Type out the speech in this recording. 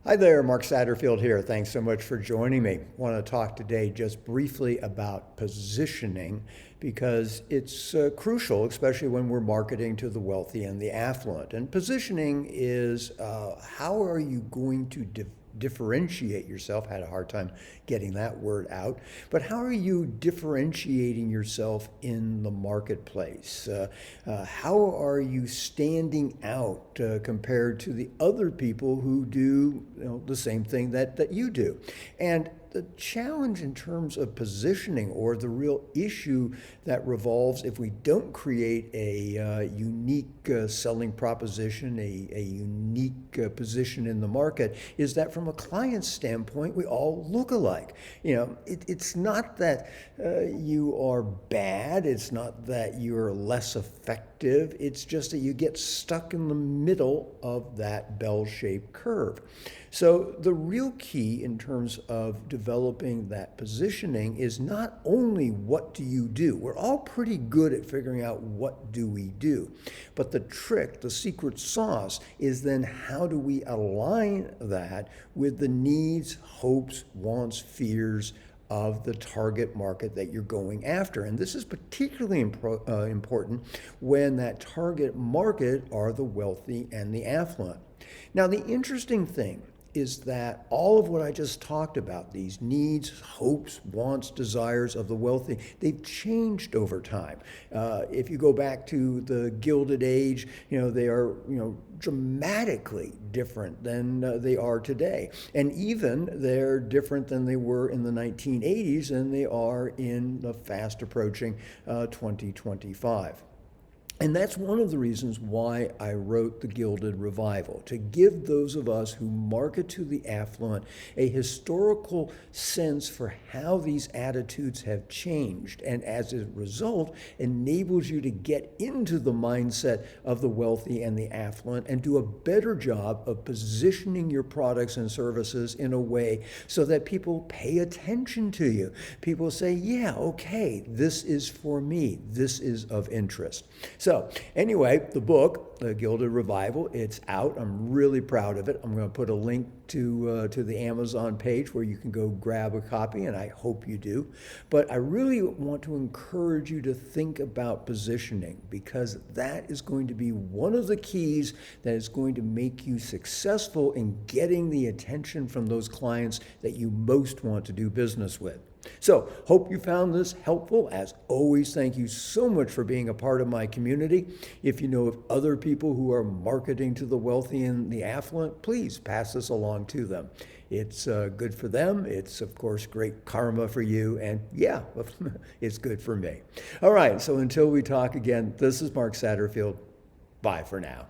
Hi there, Mark Satterfield here. Thanks so much for joining me. I want to talk today just briefly about positioning because it's crucial, especially when we're marketing to the wealthy and the affluent. And positioning is how are you going to differentiate yourself? Had a hard time getting that word out. But how are you differentiating yourself in the marketplace? How are you standing out compared to the other people who do the same thing that you do? And the challenge in terms of positioning, or the real issue that revolves if we don't create a unique selling proposition, a unique position in the market, is that from a client standpoint, we all look alike. It's not that you are bad, it's not that you're less effective, it's just that you get stuck in the middle of that bell-shaped curve. So the real key in terms of developing that positioning is not only what do you do. We're all pretty good at figuring out what do we do. But the trick, the secret sauce, is then how do we align that with the needs, hopes, wants, fears of the target market that you're going after. And this is particularly important when that target market are the wealthy and the affluent. Now, the interesting thing is that all of what I just talked about, these needs, hopes, wants, desires of the wealthy, they've changed over time. If you go back to the Gilded Age, they are, dramatically different than they are today. And even they're different than they were in the 1980s and they are in the fast approaching 2025. And that's one of the reasons why I wrote The Gilded Revival, to give those of us who market to the affluent a historical sense for how these attitudes have changed, and as a result, enables you to get into the mindset of the wealthy and the affluent and do a better job of positioning your products and services in a way so that people pay attention to you. People say, yeah, okay, this is for me, this is of interest. So anyway, the book, The Gilded Revival, it's out. I'm really proud of it. I'm going to put a link to the Amazon page where you can go grab a copy, and I hope you do. But I really want to encourage you to think about positioning, because that is going to be one of the keys that is going to make you successful in getting the attention from those clients that you most want to do business with. So, hope you found this helpful. As always, thank you so much for being a part of my community. If you know of other people who are marketing to the wealthy and the affluent, please pass this along to them. It's good for them. It's, of course, great karma for you. And yeah, it's good for me. All right, so until we talk again, this is Mark Satterfield. Bye for now.